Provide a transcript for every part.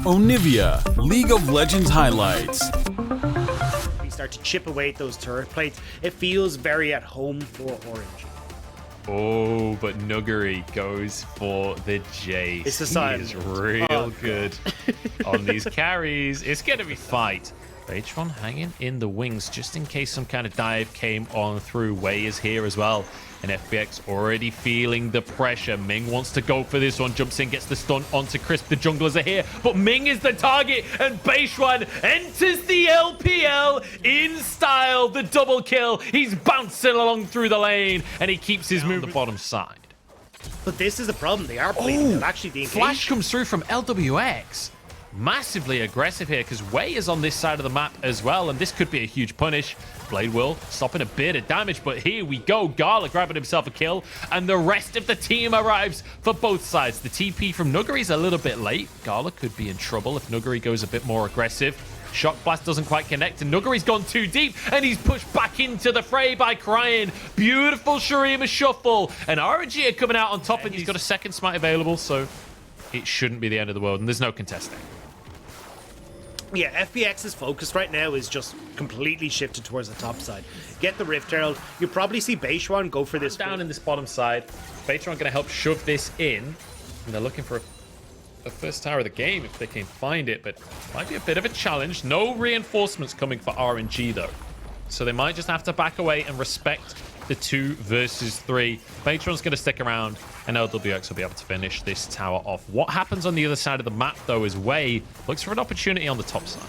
Onivia, League of Legends highlights. We start to chip away at those turret plates. It feels very at home for Orange. Oh, but Nuggery goes for the Jace. It's the sign. He is real good on these carries. It's going to be fight. Patron hanging in the wings just in case some kind of dive came on through. Wei is here as well. And FPX already feeling the pressure. Ming wants to go for this one. Jumps in, gets the stun onto Crisp. The junglers are here. But Ming is the target. And Beishuan enters the LPL in style. The double kill. He's bouncing along through the lane. And he keeps his move on the bottom side. But this is the problem. They are playing. They're actually being Flash comes through from LWX. Massively aggressive here because Wei is on this side of the map as well, and this could be a huge punish. Blade will stopping a bit of damage, but here we go. Gala grabbing himself a kill, and the rest of the team arrives for both sides. The TP from Nuggery is a little bit late. Gala could be in trouble if Nuggery goes a bit more aggressive. Shock Blast doesn't quite connect, and Nuggery's gone too deep, and he's pushed back into the fray by Crying. Beautiful Shurima shuffle, and RNG are coming out on top, and he's got a second smite available, so it shouldn't be the end of the world, and there's no contesting. Yeah, FPX's focus right now is just completely shifted towards the top side. Get the Rift Herald. You'll probably see Beishuan go for this. Down in this bottom side. Beishuan going to help shove this in. And they're looking for a first tower of the game if they can find it. But might be a bit of a challenge. No reinforcements coming for RNG though. So they might just have to back away and respect the 2 versus 3. Patron's going to stick around, and LWX will be able to finish this tower off. What happens on the other side of the map, though, is Wei looks for an opportunity on the top side.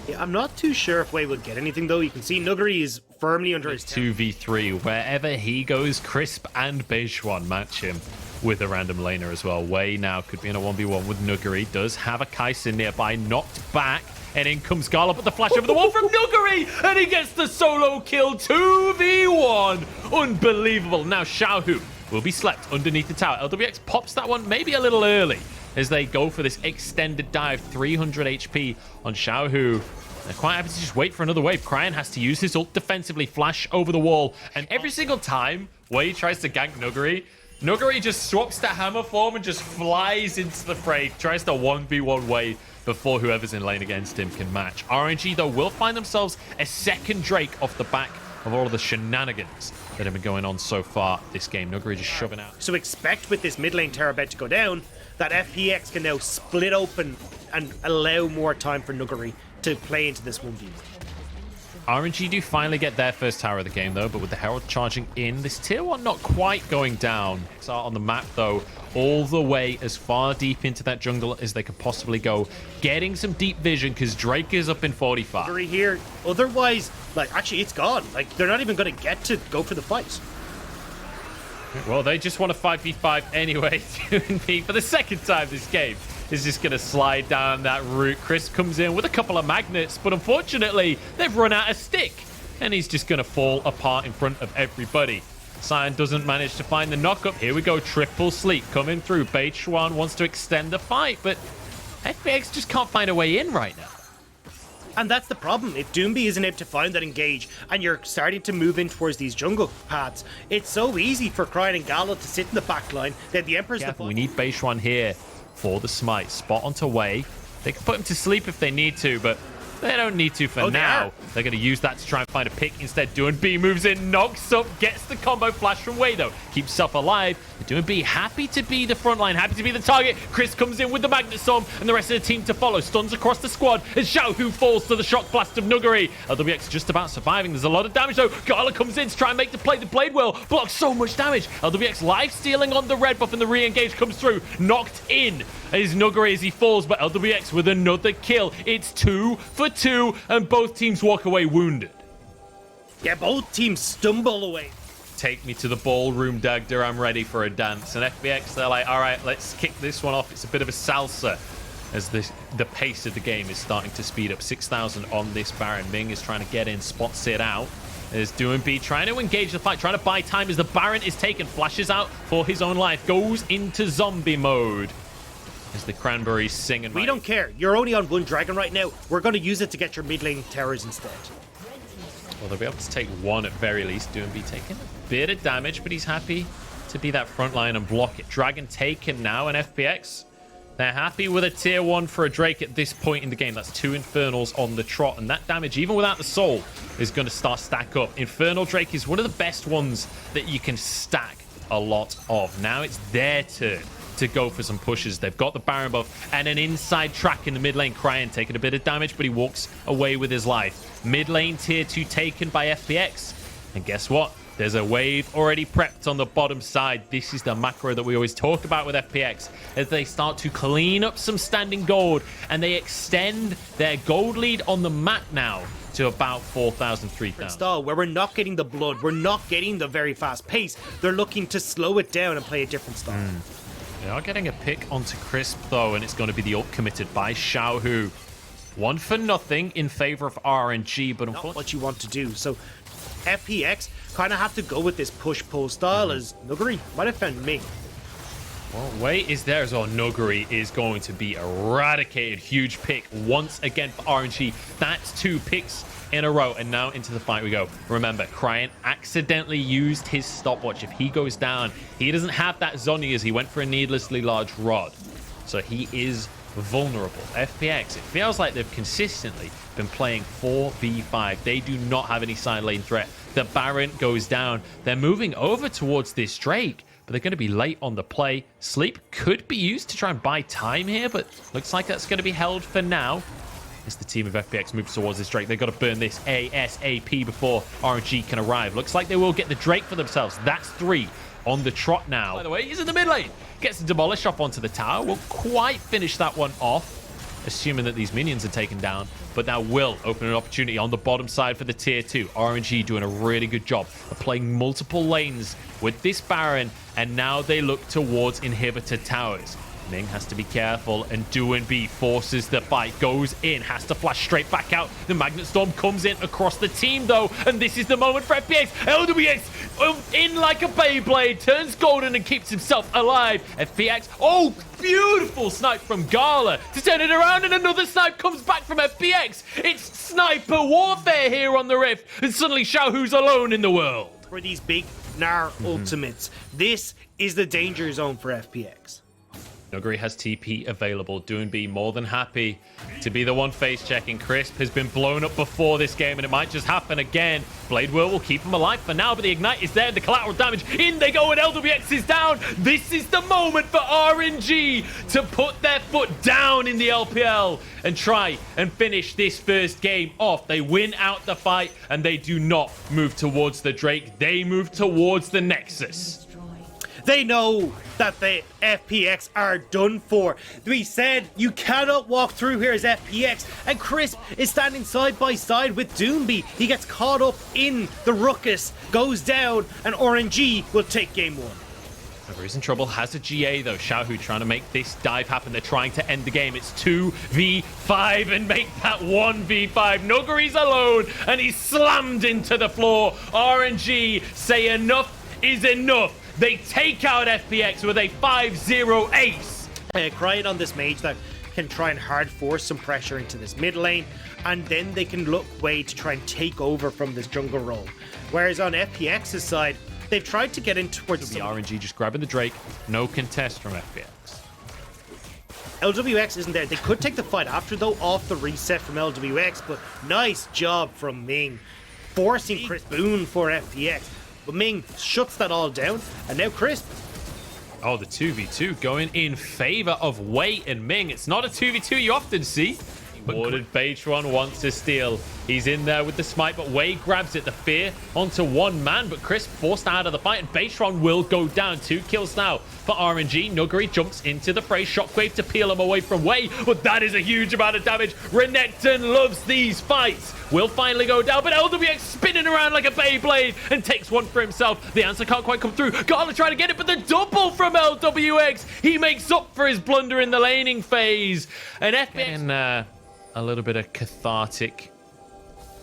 Yeah, I'm not too sure if Wei will get anything, though. You can see Nuggery is firmly under his 2v3. Wherever he goes, Crisp and Beishuan match him with a random laner as well. Wei now could be in a 1v1 with Nuggery. Does have a Kai'Sa nearby, knocked back. And in comes Gala, but the flash over the wall from Nuggery, and he gets the solo kill. 2v1. Unbelievable. Now Xiaohu will be slept underneath the tower. LWX pops that one maybe a little early as they go for this extended dive. 300 HP on Xiaohu. They're quite happy to just wait for another wave. Cryan has to use his ult defensively, flash over the wall. And every single time Wei tries to gank Nuggery, Nuggery just swaps to hammer form and just flies into the fray. Tries to 1v1 Wei before whoever's in lane against him can match. RNG, though, will find themselves a second Drake off the back of all of the shenanigans that have been going on so far this game. Nuggery just shoving out. So expect with this mid lane tower bet to go down, that FPX can now split open and allow more time for Nuggery to play into this 1v1. RNG do finally get their first tower of the game, though, but with the Herald charging in, this tier 1 not quite going down. It's on the map, though, all the way as far deep into that jungle as they could possibly go, getting some deep vision because Drake is up in 45. Nuggery here. Otherwise, like, actually, it's gone. Like, they're not even going to get to go for the fight. Well, they just want a 5v5 anyway. For the second time this game is just going to slide down that route. Chris comes in with a couple of magnets, but unfortunately, they've run out of stick. And he's just going to fall apart in front of everybody. Cyan doesn't manage to find the knock-up. Here we go, triple sleep coming through. Beishuan wants to extend the fight, but FPX just can't find a way in right now. And that's the problem. If Doomby isn't able to find that engage and you're starting to move in towards these jungle paths, it's so easy for Cryan and Gala to sit in the back line. Then the Emperor's the We need Beishuan here for the smite. Spot onto Wei. They can put him to sleep if they need to, but they don't need to for now. They're going to use that to try and find a pick. Instead, Doing B moves in, knocks up, gets the combo flash from Wei, though. Keeps self alive. Doing B happy to be the front line, happy to be the target. Chris comes in with the Magnet Storm, and the rest of the team to follow. Stuns across the squad as Xiaohu falls to the shock blast of Nuggery. LWX just about surviving. There's a lot of damage, though. Gala comes in to try and make the play. The Blade will block so much damage. LWX life stealing on the red buff, and the re-engage comes through. Knocked in is Nuggery as he falls, but LWX with another kill. It's 2 for 2, and both teams walk away wounded. Yeah, both teams stumble away. Take me to the ballroom, Dagda. I'm ready for a dance. And FPX, they're like, all right, let's kick this one off. It's a bit of a salsa as the pace of the game is starting to speed up. 6,000 on this Baron. Ming is trying to get in, spots it out. There's Doing B trying to engage the fight, trying to buy time as the Baron is taken, flashes out for his own life, goes into zombie mode as the Cranberries sing. And we don't care. You're only on one dragon right now. We're going to use it to get your mid lane towers instead. Well, they'll be able to take one at very least. Doing B taking a bit of damage, but he's happy to be that front line and block it. Dragon taken now, and FPX, They're happy with a tier 1 for a Drake at this point in the game. That's 2 Infernals on the trot, and that damage, even without the soul, is going to start stack up. Infernal Drake is one of the best ones that you can stack a lot of. Now it's their turn to go for some pushes. They've got the Baron buff and an inside track in the mid lane. Cryan taking a bit of damage, but he walks away with his life. Mid lane tier 2 taken by FPX. And guess what? There's a wave already prepped on the bottom side. This is the macro that we always talk about with FPX as they start to clean up some standing gold and they extend their gold lead on the map now to about 4,000, 3,000. Style where we're not getting the blood, we're not getting the very fast pace. They're looking to slow it down and play a different style. They are getting a pick onto Crisp though, and it's going to be the ult committed by Xiaohu. 1 for nothing in favor of RNG, but unfortunately, not what you want to do. So FPX kind of have to go with this push-pull style as Nuguri might have found me. Well, Wei is there as well. Nuguri is going to be eradicated. Huge pick once again for RNG. That's 2 picks in a row, and now into the fight we go. Remember, Cryan accidentally used his stopwatch. If he goes down, he doesn't have that Zhonya's as he went for a needlessly large rod. So he is vulnerable. FPX, it feels like they've consistently been playing 4v5. They do not have any side lane threat. The Baron goes down. They're moving over towards this Drake, but they're going to be late on the play. Sleep could be used to try and buy time here, but looks like that's going to be held for now. As the team of FPX moves towards this Drake, they've got to burn this ASAP before RNG can arrive. Looks like they will get the Drake for themselves. That's 3 on the trot now. By the way, he's in the mid lane. Gets the demolish off onto the tower. Won't quite finish that one off, assuming that these minions are taken down. But that will open an opportunity on the bottom side for the tier 2. RNG doing a really good job of playing multiple lanes with this Baron. And now they look towards inhibitor towers. Ming has to be careful, and DoinB forces the fight, goes in, has to flash straight back out. The Magnet Storm comes in across the team though, and this is the moment for FPX. LWX in like a Beyblade, turns golden and keeps himself alive. FPX, oh, beautiful snipe from Gala to turn it around, and another snipe comes back from FPX. It's sniper warfare here on the Rift, and suddenly Xiaohu's alone in the world. For these big Gnar ultimates, this is the danger zone for FPX. Nuguri has TP available. DoinB more than happy to be the one face checking. Crisp has been blown up before this game, and it might just happen again. Blade will keep him alive for now, but the Ignite is there. The collateral damage. In they go, and LWX is down. This is the moment for RNG to put their foot down in the LPL and try and finish this first game off. They win out the fight, and they do not move towards the Drake. They move towards the Nexus. They know that the FPX are done for. We said you cannot walk through here as FPX, and Crisp is standing side by side with DoinB. He gets caught up in the ruckus, goes down, and RNG will take game 1. Nuguri's in trouble, has a GA though. Xiaohu trying to make this dive happen. They're trying to end the game. It's 2v5 and make that 1v5. Nuguri's alone, and he's slammed into the floor. RNG say enough is enough. They take out FPX with a 5-0 ace. Cryan on this mage that can try and hard force some pressure into this mid lane, and then they can look way to try and take over from this jungle role. Whereas on FPX's side, they've tried to get in towards the RNG just grabbing the Drake. No contest from FPX. LWX isn't there. They could take the fight after though, off the reset from LWX, but nice job from Ming, forcing Crisp Boone for FPX. But Ming shuts that all down, and now Crisp. Oh, the 2v2 going in favor of Wei and Ming. It's not a 2v2 you often see. Warded Beitron wants to steal. He's in there with the smite, but Wei grabs it. The fear onto one man, but Crisp forced out of the fight, and Beitron will go down. 2 kills now for RNG. Nuguri jumps into the fray. Shockwave to peel him away from Wei, but that is a huge amount of damage. Renekton loves these fights. Will finally go down, but LWX spinning around like a Beyblade and takes one for himself. The answer can't quite come through. Gala trying to get it, but the double from LWX. He makes up for his blunder in the laning phase. And FPX... a little bit of cathartic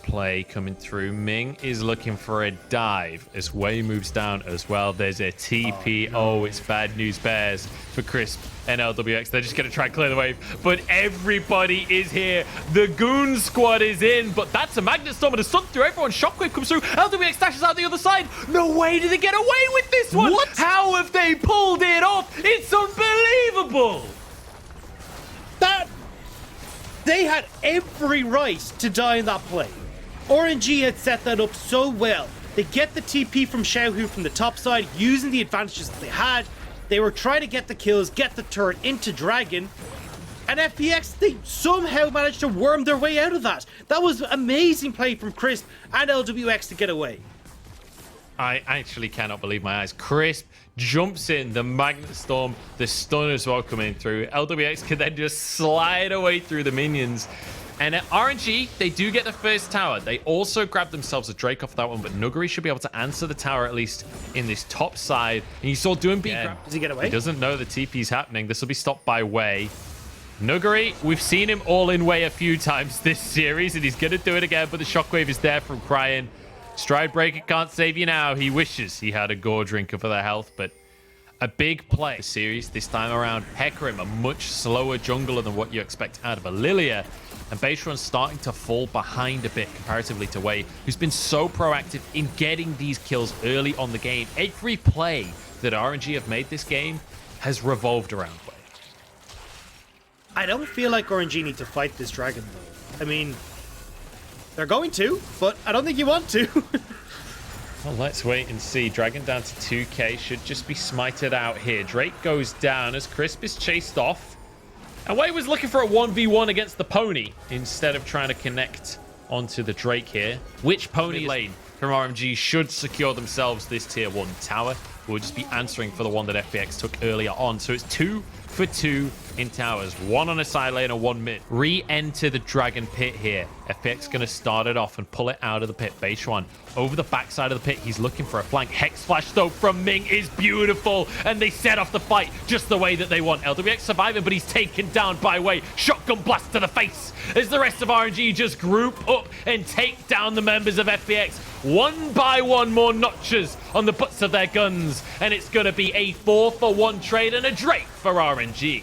play coming through. Ming is looking for a dive as Wei moves down as well. There's a TP. Oh, it's bad news bears for Crisp and LWX. They're just going to try and clear the wave, but everybody is here. The Goon Squad is in, but that's a Magnet Storm and a stun through everyone. Shockwave comes through. LWX dashes out the other side. No way did they get away with this one. What? How have they pulled it off? It's unbelievable. They had every right to die in that play. RNG had set that up so well. They get the TP from Xiaohu from the top side, using the advantages that they had. They were trying to get the kills, get the turret into Dragon. And FPX, they somehow managed to worm their way out of that. That was amazing play from Crisp and LWX to get away. I actually cannot believe my eyes. Crisp jumps in, the Magnet Storm, the stun as well coming through. LWX can then just slide away through the minions. And at RNG, they do get the first tower. They also grab themselves a Drake off that one, but Nuguri should be able to answer the tower at least in this top side. And you saw Doomby. Does he get away? He doesn't know the TP's happening. This will be stopped by Wei. Nuguri, we've seen him all in Wei a few times this series, and he's going to do it again, but the shockwave is there from Cryin. Stride Breaker can't save you now. He wishes he had a Gore Drinker for the health, but a big play. The series this time around. Hecarim, a much slower jungler than what you expect out of a Lilia. And Beishron's starting to fall behind a bit comparatively to Wei, who's been so proactive in getting these kills early on the game. Every play that RNG have made this game has revolved around Wei. I don't feel like RNG need to fight this dragon, though. I mean, they're going to, but I don't think you want to. Well, let's wait and see. Dragon down to 2k. Should just be smited out here. Drake goes down as Crisp is chased off. And Wei was looking for a 1v1 against the Pony instead of trying to connect onto the Drake here. Which Pony lane from RMG should secure themselves this tier 1 tower? We'll just be answering for the one that FPX took earlier on. So it's 2 for 2 in towers. 1 on a side lane and 1 mid. Re-enter the Dragon Pit here. FPX going to start it off and pull it out of the pit. Beishwan over the backside of the pit. He's looking for a flank. Hex Flash, though, from Ming is beautiful. And they set off the fight just the way that they want. LWX surviving, but he's taken down by Wei. Shotgun blast to the face as the rest of RNG just group up and take down the members of FPX. 1 by 1 more notches on the butts of their guns. And it's going to be a 4-for-1 trade and a Drake for RNG.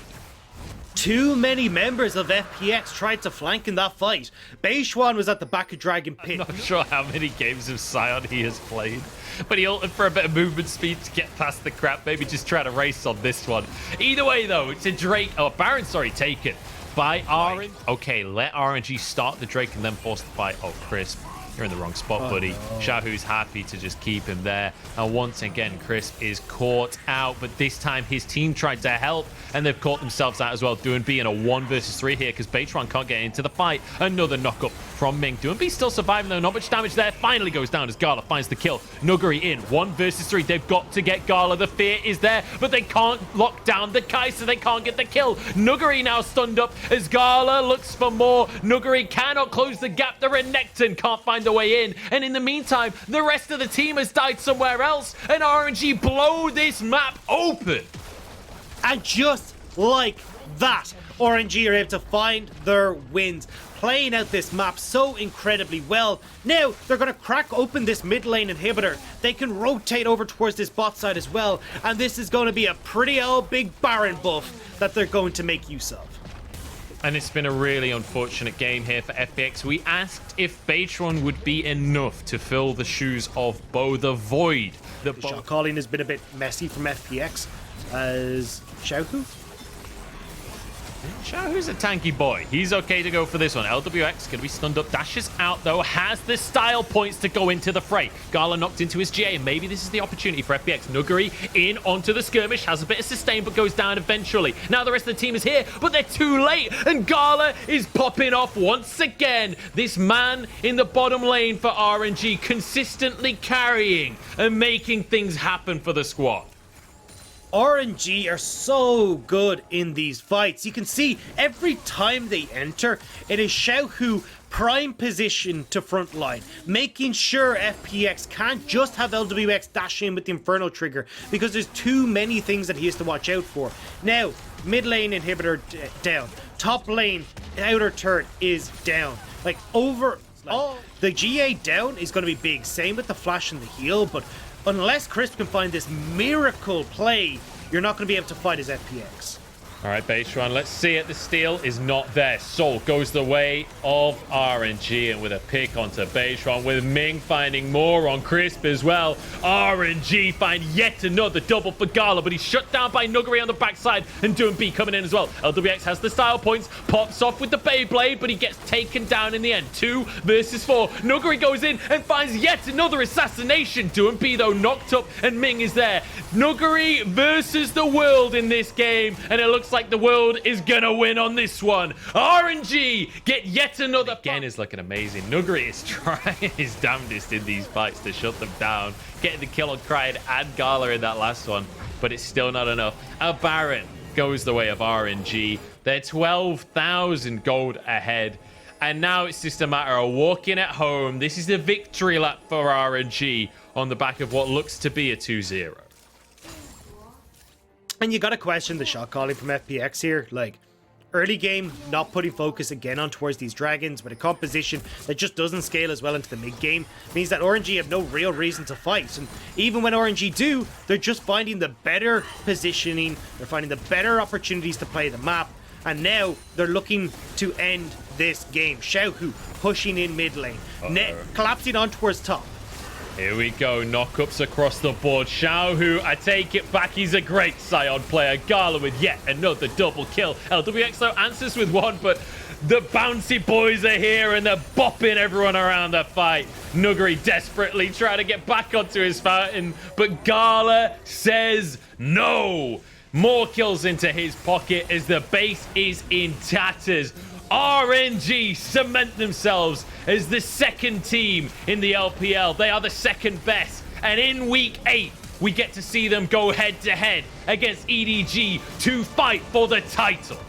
Too many members of FPX tried to flank in that fight. Beishwan was at the back of Dragon Pit. I'm not sure how many games of Scion he has played, but he ulted for a bit of movement speed to get past the crap. Maybe just try to race on this one. Either way, though, it's a Drake. Oh, Baron, sorry, taken by RNG. Okay, let RNG start the Drake and then force the fight. Oh, Crisp, you're in the wrong spot, buddy. No. Xiaohu's happy to just keep him there. And once again, Crisp is caught out, but this time his team tried to help, and they've caught themselves out as well. Doinb in a 1 versus 3 here because Beitron can't get into the fight. Another knock-up from Ming. Doinb still surviving, though. Not much damage there. Finally goes down as Gala finds the kill. Nuguri in 1 versus 3. They've got to get Gala. The fear is there, but they can't lock down the Kai, so they can't get the kill. Nuguri now stunned up as Gala looks for more. Nuguri cannot close the gap. The Renekton can't find the way in. And in the meantime, the rest of the team has died somewhere else, and RNG blow this map open. And just like that, RNG are able to find their wins, playing out this map so incredibly well. Now, they're going to crack open this mid lane inhibitor. They can rotate over towards this bot side as well, and this is going to be a pretty old big Baron buff that they're going to make use of. And it's been a really unfortunate game here for FPX. We asked if Beitron would be enough to fill the shoes of Bo the Void. The shot calling has been a bit messy from FPX as Xiaohu. Xiaohu's a tanky boy. He's okay to go for this one. LWX going to be stunned up. Dashes out, though. Has the style points to go into the fray. Gala knocked into his GA, and maybe this is the opportunity for FPX. Nuguri in onto the skirmish. Has a bit of sustain, but goes down eventually. Now the rest of the team is here, but they're too late. And Gala is popping off once again. This man in the bottom lane for RNG, consistently carrying and making things happen for the squad. RNG are so good in these fights. You can see every time they enter, it is Xiaohu prime position to front line, making sure FPX can't just have LWX dash in with the Inferno trigger because there's too many things that he has to watch out for. Now, mid lane inhibitor down, top lane outer turret is down. Like the GA down is going to be big. Same with the flash and the heal, but unless Crisp can find this miracle play, you're not going to be able to fight his FPX. All right, base run. Let's see it. The steal is not there. Soul goes the way of RNG, and with a pick onto base run, with Ming finding more on Crisp as well. RNG find yet another double for Gala, but he's shut down by Nuggery on the backside, and Doomb coming in as well. LWX has the style points, pops off with the Beyblade, but he gets taken down in the end. 2 versus 4. Nuggery goes in and finds yet another assassination. Doomb though knocked up, and Ming is there. Nuggery versus the world in this game, and it looks like the world is gonna win on this one. RNG get yet another. Again is looking amazing. Nuggery is trying his damnedest in these fights to shut them down, getting the kill on Cried and Gala in that last one, but it's still not enough. A Baron goes the way of RNG. They're 12,000 gold ahead, and now it's just a matter of walking at home. This is the victory lap for RNG on the back of what looks to be a 2-0. And you got to question the shot calling from FPX here. Like, early game, not putting focus again on towards these dragons with a composition that just doesn't scale as well into the mid game means that RNG have no real reason to fight. And even when RNG do, they're just finding the better positioning, they're finding the better opportunities to play the map, and now they're looking to end this game. Xiaohu pushing in mid lane, collapsing on towards top. Here we go, knockups across the board. Xiaohu, I take it back, he's a great Scion player. Gala with yet another double kill. LWX though answers with one, but the bouncy boys are here and they're bopping everyone around the fight. Nuggery desperately trying to get back onto his fountain, but Gala says no. More kills into his pocket as the base is in tatters. RNG cement themselves as the second team in the LPL. They are the second best. And in week 8, we get to see them go head to head against EDG to fight for the title.